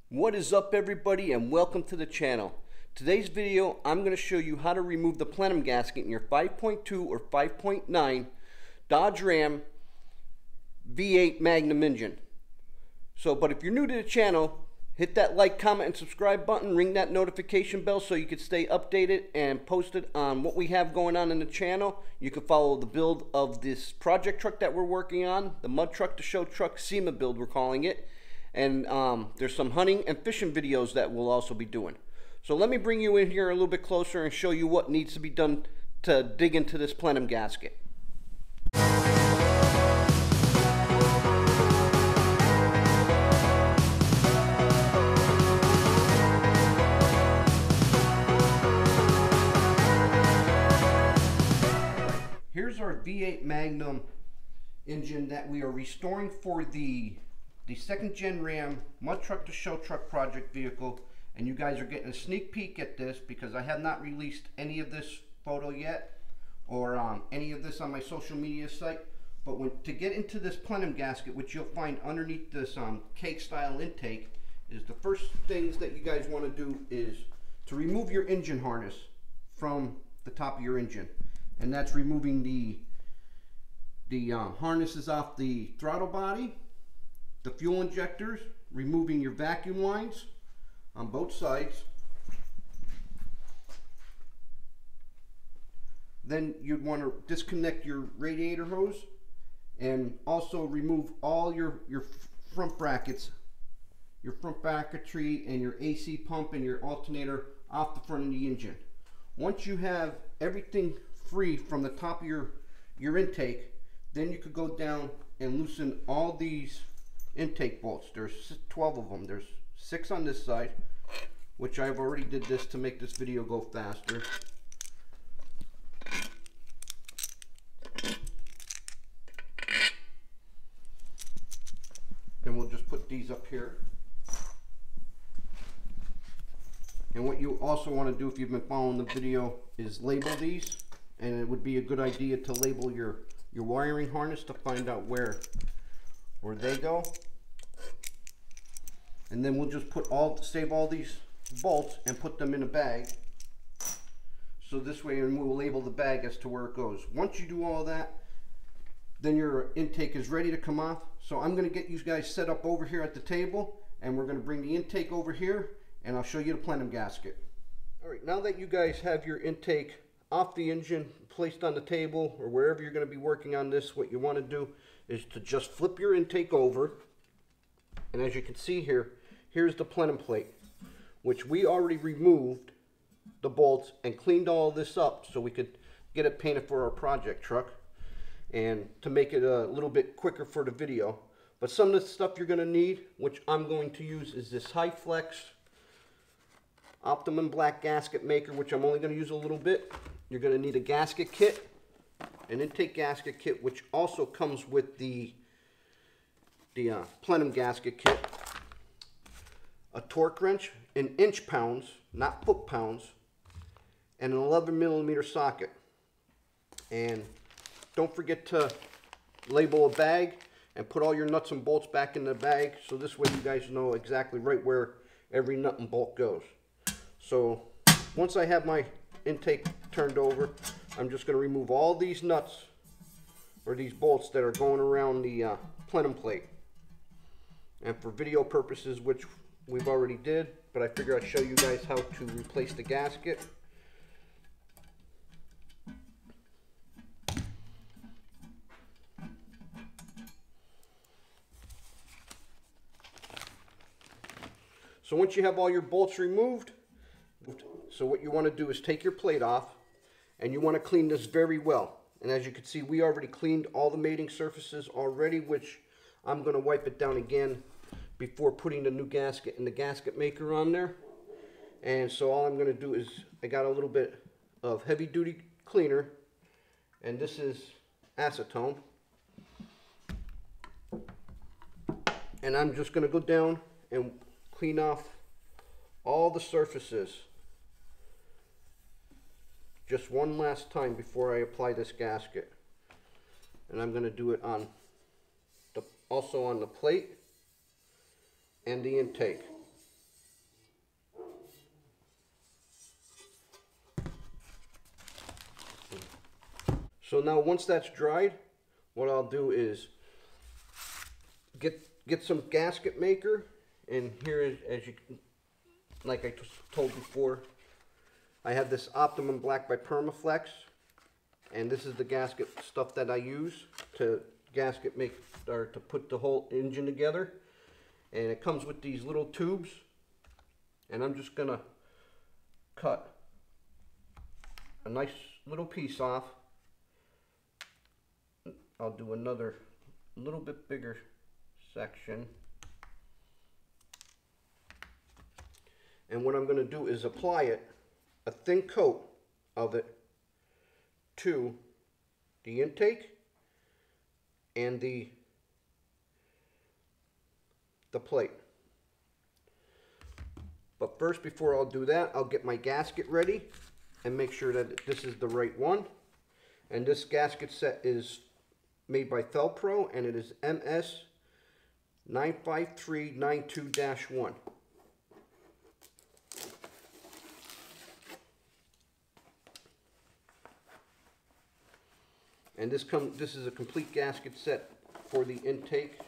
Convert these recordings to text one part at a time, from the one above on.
What is up, everybody, and welcome to the channel. Today's video I'm going to show you how to remove the plenum gasket in your 5.2 or 5.9 Dodge Ram V8 Magnum engine. But if you're new to the channel, hit that like, comment, and subscribe button, ring that notification bell so you can stay updated and posted on what we have going on in the channel. You can follow the build of this project truck that we're working on, the mud truck to show truck SEMA build we're calling it. And there's some hunting and fishing videos that we'll also be doing. So let me bring you in here a little bit closer and show you what needs to be done to dig into this plenum gasket. Here's our V8 Magnum engine that we are restoring for the second gen Ram mud truck to show truck project vehicle, and you guys are getting a sneak peek at this because I have not released any of this photo yet or any of this on my social media site. But to get into this plenum gasket, which you'll find underneath this cake style intake, is the first things that you guys want to do is to remove your engine harness from the top of your engine, and that's removing the harnesses off the throttle body, the fuel injectors, removing your vacuum lines on both sides. Then you'd want to disconnect your radiator hose and also remove all your front brackets, your front bracketry and your AC pump and your alternator off the front of the engine. Once you have everything free from the top of your intake, then you could go down and loosen all these intake bolts. There's 12 of them. There's 6 on this side, which I've already did this to make this video go faster. Then we'll just put these up here. And what you also want to do, if you've been following the video, is label these. And it would be a good idea to label your wiring harness to find out where they go. And then we'll just save all these bolts and put them in a bag. So this way, and we'll label the bag as to where it goes. Once you do all that, then your intake is ready to come off. So I'm going to get you guys set up over here at the table, and we're going to bring the intake over here, and I'll show you the plenum gasket. All right, now that you guys have your intake off the engine, placed on the table, or wherever you're going to be working on this, what you want to do is to just flip your intake over. And as you can see here, here's the plenum plate, which we already removed the bolts and cleaned all this up so we could get it painted for our project truck and to make it a little bit quicker for the video. But some of the stuff you're going to need, which I'm going to use, is this high flex Optimum black gasket maker, which I'm only going to use a little bit. You're going to need a gasket kit, an intake gasket kit, which also comes with the plenum gasket kit, a torque wrench in inch pounds, not foot pounds, and an 11mm socket. And don't forget to label a bag and put all your nuts and bolts back in the bag, so this way you guys know exactly right where every nut and bolt goes. So once I have my intake turned over, I'm just going to remove all these nuts or these bolts that are going around the plenum plate. And for video purposes, which we've already did, but I figure I'd show you guys how to replace the gasket. So once you have all your bolts removed, so what you want to do is take your plate off, and you want to clean this very well. And as you can see, we already cleaned all the mating surfaces already, which I'm going to wipe it down again before putting the new gasket and the gasket maker on there. And so all I'm going to do is, I got a little bit of heavy duty cleaner, and this is acetone. And I'm just going to go down and clean off all the surfaces just one last time before I apply this gasket. And I'm going to do it on also on the plate and the intake. So now once that's dried, what I'll do is get some gasket maker, and here is, as you like I told before, I have this Optimum Black by Permaflex, and this is the gasket stuff that I use to gasket make, or to put the whole engine together. And it comes with these little tubes, and I'm just gonna cut a nice little piece off. I'll do another little bit bigger section. And what I'm going to do is apply it, a thin coat of it, to the intake and the plate. But first, before I'll do that, I'll get my gasket ready and make sure that this is the right one. And this gasket set is made by Felpro, and it is MS 95392-1. And this is a complete gasket set for the intake,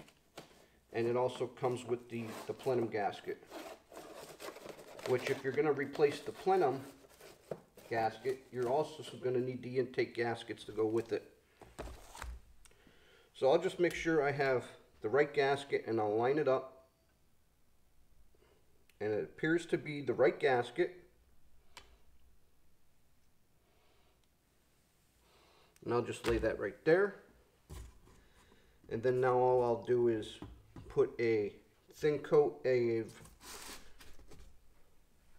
and it also comes with the Plenum gasket, which if you're going to replace the Plenum gasket, you're also going to need the intake gaskets to go with it. So I'll just make sure I have the right gasket, and I'll line it up, and it appears to be the right gasket. And I'll just lay that right there. And then now all I'll do is put a thin coat of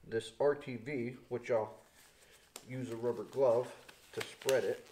this RTV, which I'll use a rubber glove to spread it.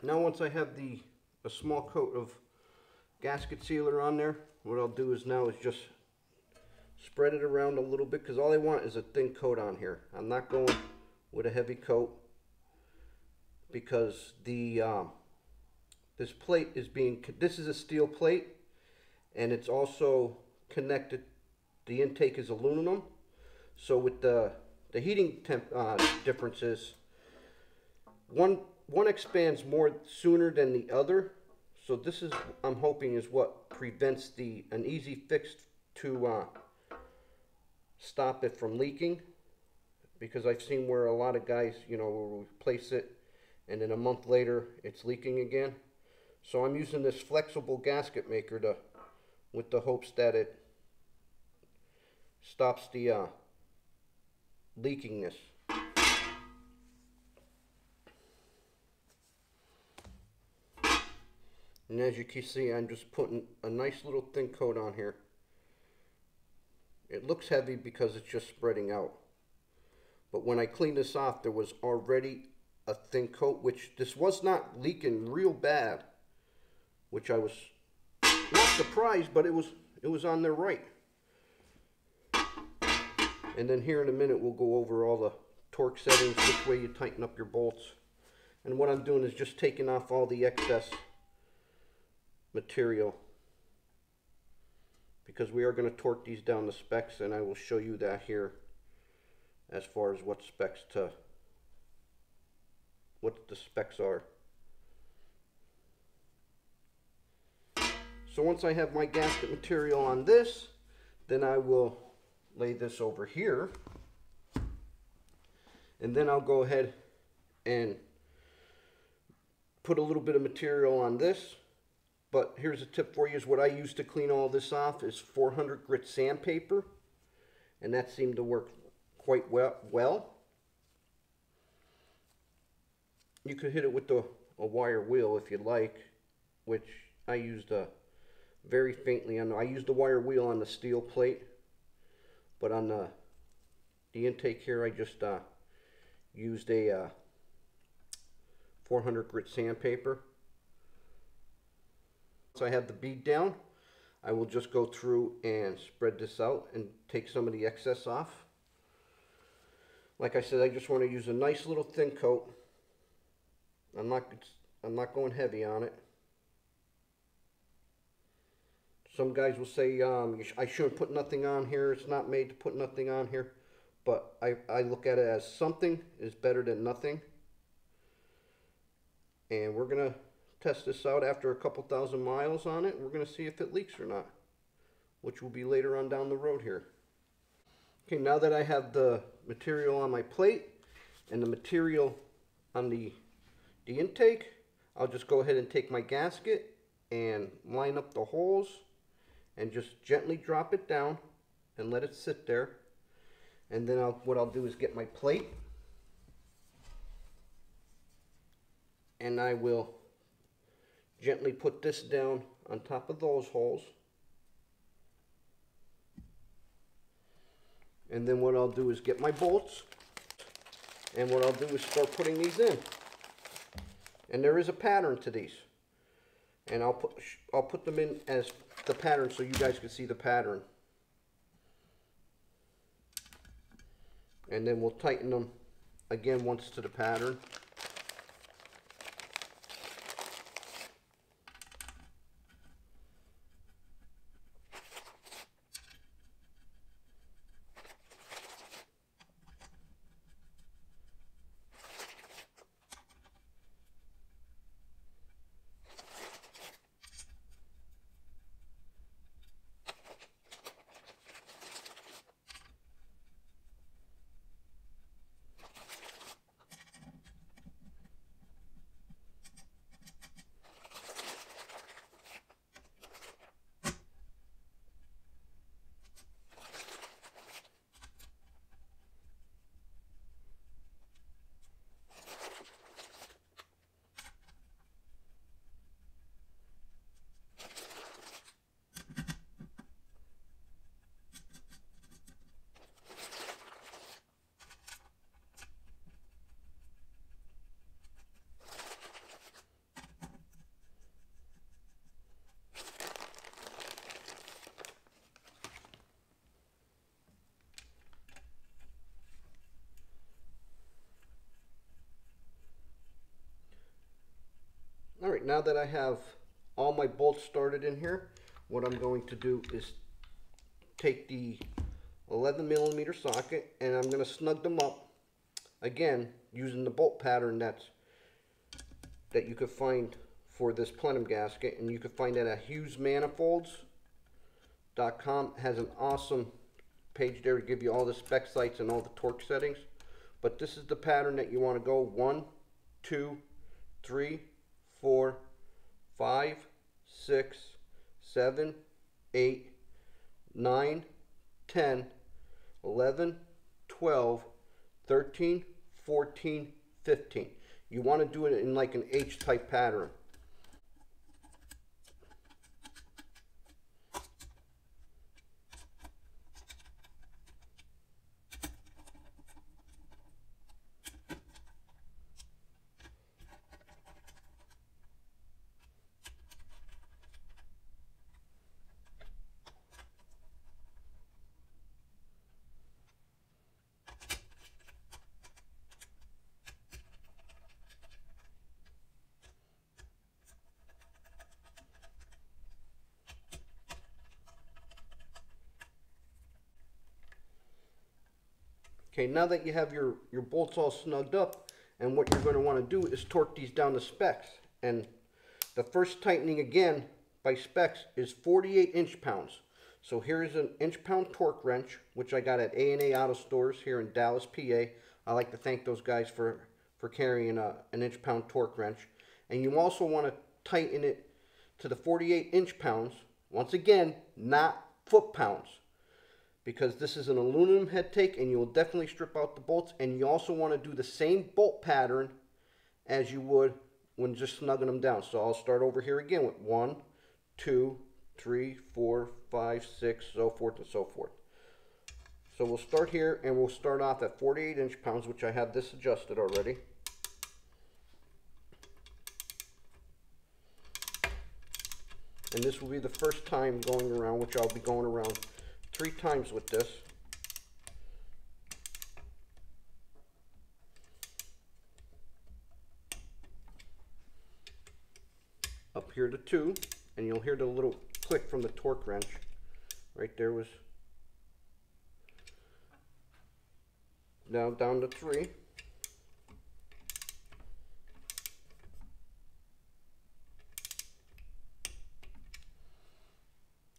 Now once I have a small coat of gasket sealer on there, what I'll do is now is just spread it around a little bit, because all I want is a thin coat on here. I'm not going with a heavy coat, because this plate is this is a steel plate, and it's also connected, the intake is aluminum. So with the heating differences, one expands more sooner than the other. So this is, I'm hoping, is what prevents an easy fix to stop it from leaking. Because I've seen where a lot of guys, you know, will replace it and then a month later it's leaking again. So I'm using this flexible gasket maker with the hopes that it stops the leakingness. And as you can see, I'm just putting a nice little thin coat on here. It looks heavy because it's just spreading out. But when I cleaned this off, there was already a thin coat, which this was not leaking real bad, which I was not surprised, but it was on there right. And then here in a minute, we'll go over all the torque settings, which way you tighten up your bolts. And what I'm doing is just taking off all the excess material, because we are going to torque these down to specs, and I will show you that here as far as what the specs are. So once I have my gasket material on this, then I will lay this over here, and then I'll go ahead and put a little bit of material on this. But here's a tip for you, is what I use to clean all this off is 400 grit sandpaper, and that seemed to work quite well. You could hit it with a wire wheel if you like, which I used very faintly on. I used the wire wheel on the steel plate, but on the the intake here, I just used a 400 grit sandpaper. Once I have the bead down, I will just go through and spread this out and take some of the excess off. Like I said, I just want to use a nice little thin coat. I'm not going heavy on it. Some guys will say I shouldn't put nothing on here. It's not made to put nothing on here. But I look at it as something is better than nothing. And we're going to test this out after a couple thousand miles on it. We're going to see if it leaks or not, which will be later on down the road here. Okay, now that I have the material on my plate and the material on the intake, I'll just go ahead and take my gasket and line up the holes and just gently drop it down and let it sit there. And then what I'll do is get my plate and I will gently put this down on top of those holes. And then what I'll do is get my bolts, and what I'll do is start putting these in. And there is a pattern to these, and I'll put them in as the pattern so you guys can see the pattern. And then we'll tighten them again once to the pattern. Alright, now that I have all my bolts started in here, what I'm going to do is take the 11mm socket and I'm going to snug them up, again, using the bolt pattern that you could find for this plenum gasket, and you can find that at Manifolds.com. Has an awesome page there to give you all the spec sites and all the torque settings. But this is the pattern that you want to go 1, 2, 3, 4, 5, 6, 7, 8, 9, 10, 11, 12, 13, 14, 15. You want to do it in like an H-type pattern. Okay, now that you have your bolts all snugged up, and what you're going to want to do is torque these down to specs. And the first tightening again by specs is 48 inch-pounds. So here's an inch-pound torque wrench, which I got at A&A Auto Stores here in Dallas, PA. I like to thank those guys for carrying an inch-pound torque wrench. And you also want to tighten it to the 48 inch-pounds. Once again, not foot-pounds, because this is an aluminum head take and you will definitely strip out the bolts. And you also want to do the same bolt pattern as you would when just snugging them down. So I'll start over here again with 1, 2, 3, 4, 5, 6, so forth and so forth. So we'll start here, and we'll start off at 48 inch-pounds, which I have this adjusted already. And this will be the first time going around, which I'll be going around 3 times with this. Up here to 2, and you'll hear the little click from the torque wrench. Right there was now down to 3.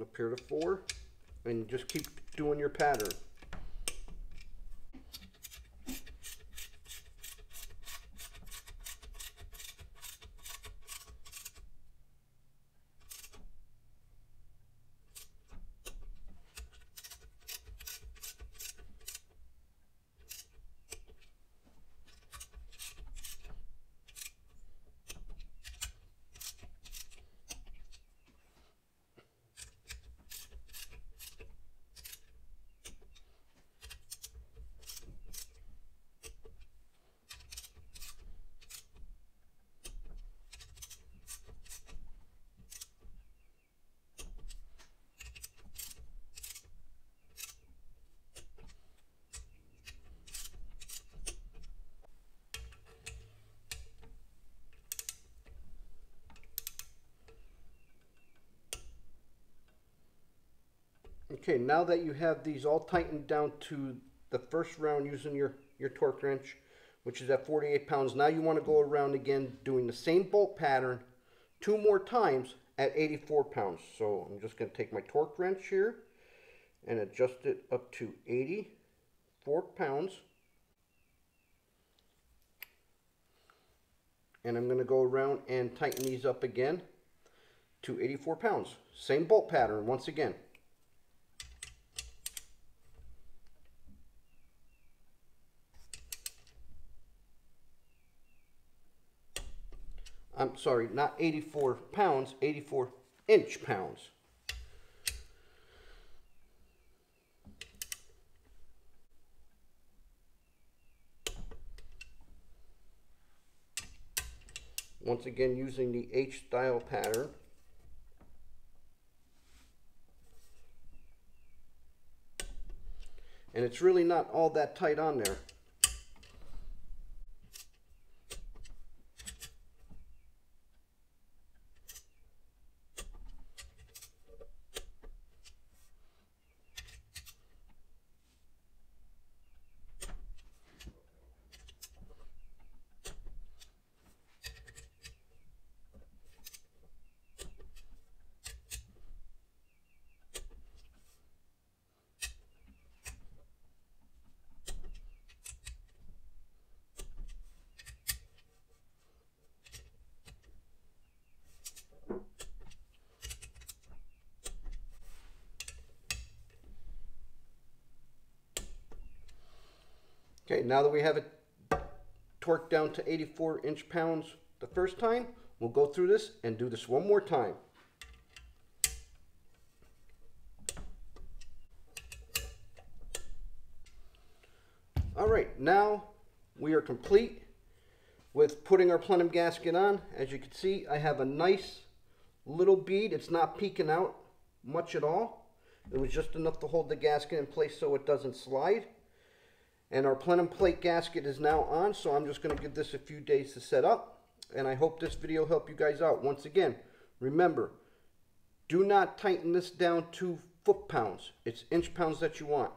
Up here to 4, and just keep doing your pattern. Okay, now that you have these all tightened down to the first round using your torque wrench, which is at 48 pounds, now you want to go around again doing the same bolt pattern 2 more times at 84 pounds. So I'm just going to take my torque wrench here and adjust it up to 84 pounds. And I'm going to go around and tighten these up again to 84 pounds. Same bolt pattern once again. I'm sorry, not 84 pounds, 84 inch-pounds. Once again, using the H-style pattern. And it's really not all that tight on there. Okay, now that we have it torqued down to 84 inch-pounds the first time, we'll go through this and do this one more time. All right, now we are complete with putting our plenum gasket on. As you can see, I have a nice little bead. It's not peeking out much at all. It was just enough to hold the gasket in place so it doesn't slide. And our plenum plate gasket is now on, so I'm just going to give this a few days to set up. And I hope this video helped you guys out. Once again, remember, do not tighten this down to foot-pounds. It's inch-pounds that you want.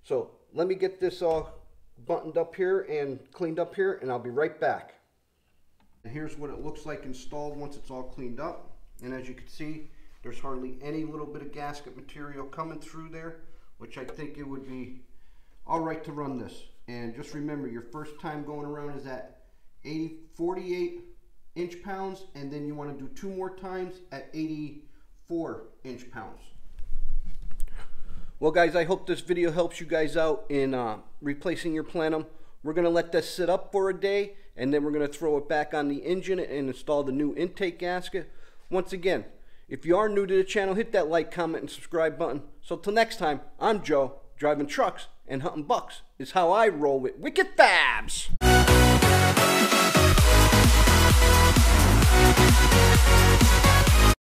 So let me get this all buttoned up here and cleaned up here, and I'll be right back. And here's what it looks like installed once it's all cleaned up. And as you can see, there's hardly any little bit of gasket material coming through there, which I think it would be all right to run this. And just remember, your first time going around is at 48 inch-pounds, and then you want to do 2 more times at 84 inch-pounds. Well guys, I hope this video helps you guys out in replacing your plenum. We're going to let this sit up for a day, and then we're going to throw it back on the engine and install the new intake gasket. Once again, if you are new to the channel, hit that like, comment, and subscribe button. So till next time, I'm Joe. driving trucks and hunting bucks is how I roll with Wicked Fabz.